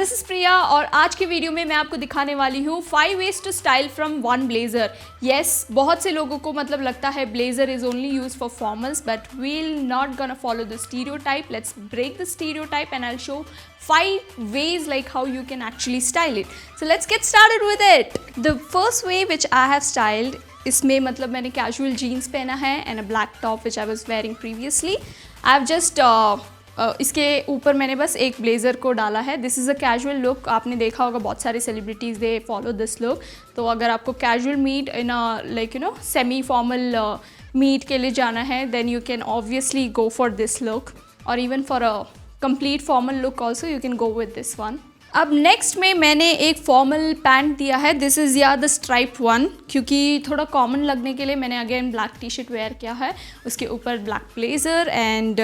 This is प्रिया और आज की वीडियो में मैं आपको दिखाने वाली हूँ 5 ways to style from one blazer। yes, बहुत से लोगों को मतलब लगता है blazer is only used for formals, but we'll not gonna follow the stereotype। let's break the stereotype and I'll show 5 ways like how you can actually style it। so let's get started with it। the first way which I have styled, इसमें मतलब मैंने casual jeans पहना है and a black top which I was wearing previously. I have just इसके ऊपर मैंने बस एक ब्लेज़र को डाला है। This is a casual look. आपने देखा होगा बहुत सारे celebrities they follow this look. तो अगर आपको casual meet in like semi formal meet के लिए जाना है then you can obviously go for this look, और even for a complete formal look also you can go with this one. अब next में मैंने एक फॉर्मल पैंट दिया है। This is yeah the stripe one, क्योंकि थोड़ा कॉमन लगने के लिए मैंने again black T shirt wear किया है, उसके ऊपर ब्लैक ब्लेज़र एंड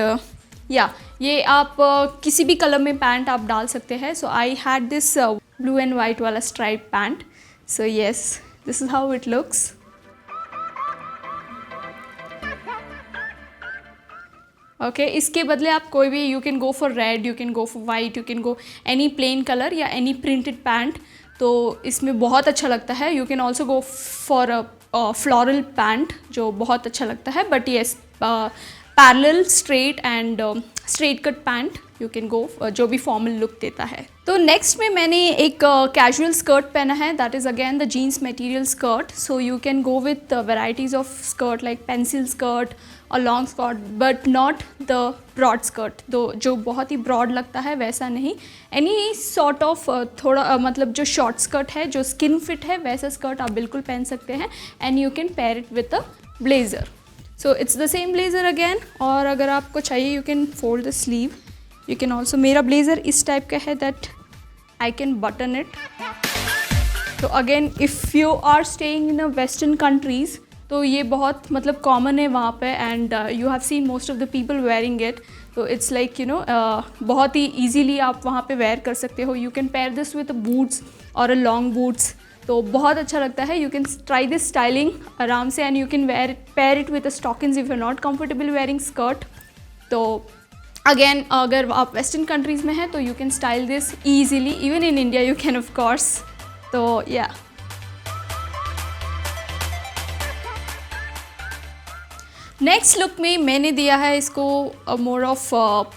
या ये आप किसी भी कलर में पैंट आप डाल सकते हैं। So I had this blue and white वाला stripe pant. So yes, this is how it looks. Okay इसके बदले आप कोई भी, you can go for red, you can go for white, you can go any plain colour या any printed pant, तो इसमें बहुत अच्छा लगता है। You can also go for a floral pant जो बहुत अच्छा लगता है, but yes parallel straight and straight cut pant you can गो, जो भी फॉर्मल लुक देता है। तो नेक्स्ट में मैंने एक कैजुअल स्कर्ट पहना है, that is again the jeans material skirt. So you can go with varieties of skirt like pencil skirt और long skirt, but not the broad skirt, जो बहुत ही ब्रॉड लगता है वैसा नहीं। एनी सॉर्ट ऑफ थोड़ा मतलब जो शॉर्ट स्कर्ट है, जो स्किन फिट है, वैसा स्कर्ट आप बिल्कुल पहन सकते हैं and you can pair it with a blazer. So it's the same blazer again. और अगर आपको चाहिए you can fold the sleeve, you can also, मेरा ब्लेज़र इस टाइप का है that I can button it. तो again if you are staying in a western countries तो ये बहुत मतलब कॉमन है वहाँ पे, and you have seen most of the people wearing it. तो इट्स लाइक बहुत ही ईजीली आप वहाँ पे वेयर कर सकते हो। You can pair this with boots और अ लॉन्ग बूट्स, तो बहुत अच्छा लगता है। You can try this styling आराम से and you can pair it with a stockings if you not comfortable wearing skirt. तो अगेन अगर आप वेस्टर्न कंट्रीज़ में हैं तो यू can style this easily, even in India you can of course. तो या नेक्स्ट लुक में मैंने दिया है इसको मोर ऑफ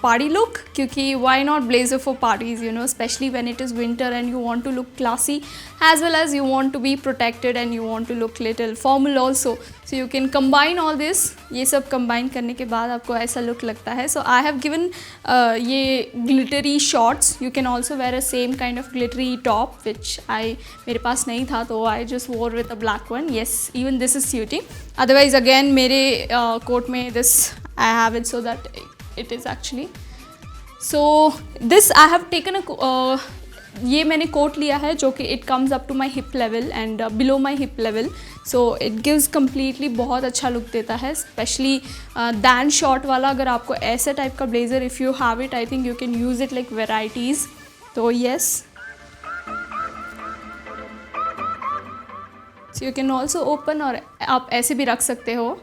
पार्टी लुक, क्योंकि why not blazer for parties, especially when it is winter and you want to look classy as well as you want to be protected and you want to look little formal also. So you can combine all this. ये सब combine करने के बाद आपको ऐसा look लगता है। So I have given ये glittery shorts. You can also wear a same kind of glittery top which मेरे पास नहीं था, तो I just wore with a black one. Yes, even this is suiting. Otherwise again मेरे coat में this I have it so that it is actually, so this I have taken a ये मैंने coat लिया है जो कि it comes up to my hip level and below my hip level. So it gives completely बहुत अच्छा look देता है, स्पेशली दैन शॉर्ट वाला। अगर आपको ऐसा टाइप का blazer if you have it, I think you can use it like varieties. तो yes, so you can also open, और आप ऐसे भी रख सकते हो।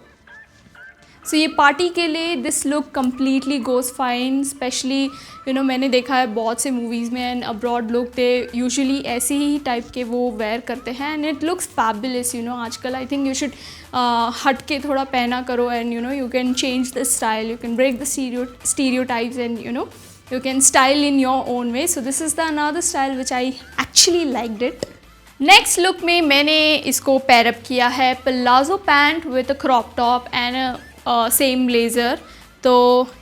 सो ये पार्टी के लिए this look completely goes fine. Specially मैंने देखा है बहुत से मूवीज़ में एंड अब्रॉड लोग दे यूजुअली ऐसे ही टाइप के वो वेयर करते हैं एंड इट लुक्स फैबुलस। आजकल आई थिंक यू शुड हट के थोड़ा पहना करो and you can change the style, you can break the stereotypes एंड you can style in your own way. So this is the another style which I actually liked it. Next look में मैंने इसको pair up किया है palazzo pant with a crop top and same blazer. तो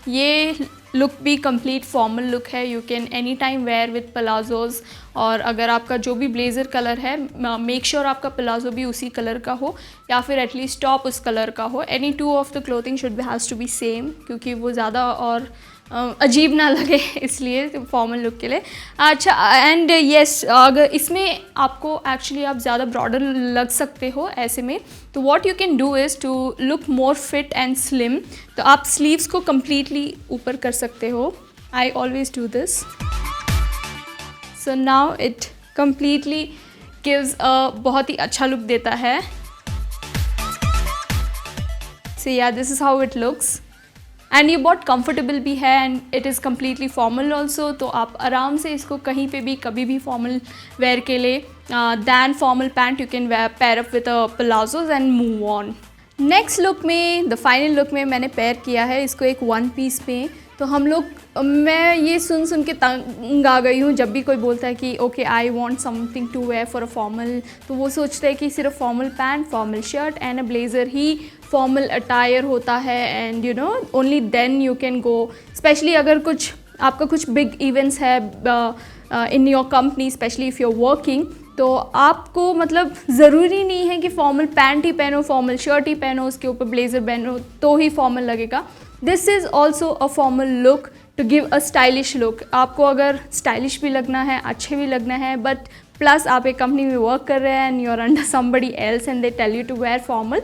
ये look भी complete formal look है। You can any time wear with palazzos, और अगर आपका जो भी ब्लेज़र कलर है मेक श्योर आपका पलाजो भी उसी कलर का हो या फिर एटलीस्ट टॉप उस कलर का हो। Any two of the clothing should has to be same, क्योंकि वो ज़्यादा और अजीब ना लगे, इसलिए फॉर्मल लुक के लिए। अच्छा, एंड येस अगर इसमें आपको एक्चुअली आप ज़्यादा ब्रॉडर लग सकते हो ऐसे में, तो what you can do is to look more fit and slim. तो आप स्लीव्स को कम्प्लीटली ऊपर कर सकते हो। I always do this. So now it completely gives a बहुत ही अच्छा लुक देता है। So ya this is how it looks. And ये बहुत कंफर्टेबल भी है and it is completely formal also, तो आप आराम से इसको कहीं पे भी कभी भी फॉर्मल वेयर के लिए then formal pant you can pair up with palazzos and move on. Next look में, द फाइनल लुक में मैंने पेयर किया है इसको एक वन पीस में। तो हम लोग, मैं ये सुन के तंग आ गई हूँ जब भी कोई बोलता है कि okay I want something to wear for a formal, तो वो सोचते हैं कि सिर्फ formal pant, formal shirt and a blazer ही फॉर्मल अटायर होता है and you know only then you can go. Specially अगर कुछ आपका कुछ बिग इवेंट्स है in your company, specially if you are working, तो आपको मतलब ज़रूरी नहीं है कि फॉर्मल पैंट ही पहनो, फॉर्मल शर्ट ही पहनो, उसके ऊपर ब्लेज़र पहनो तो ही फॉर्मल लगेगा। This is also a formal look to give a stylish look. आपको अगर स्टाइलिश भी लगना है, अच्छे भी लगना है, बट प्लस आप एक कंपनी में वर्क कर रहे हैं and you are under somebody else and they tell you to wear formal,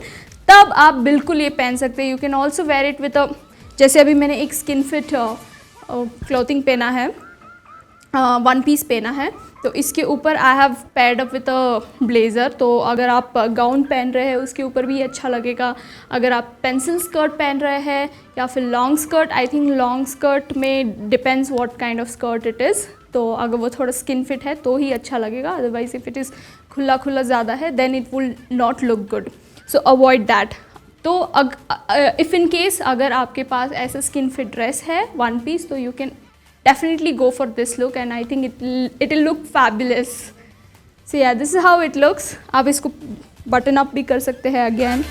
तब आप बिल्कुल ये पहन सकते हैं। You can also wear it with a, जैसे अभी मैंने एक स्किन फिट क्लॉथिंग पहना है, वन पीस पहना है, तो इसके ऊपर I have paired up with a blazer. तो अगर आप गाउन पहन रहे हैं उसके ऊपर भी अच्छा लगेगा। अगर आप पेंसिल स्कर्ट पहन रहे हैं या फिर long skirt, I think long skirt में depends what kind of skirt it is, तो अगर वो थोड़ा स्किन फिट है तो ही अच्छा लगेगा, अदरवाइज इफ़ इट इज़ खुला खुला ज़्यादा है then it will not look good, so avoid that. तो इफ़ इन केस अगर आपके पास ऐसा स्किन फिट ड्रेस है वन पीस, तो यू कैन definitely go for this look and I think it will look fabulous. So yeah, this is how it looks. आप इसको बटन अप भी कर सकते हैं अगेन।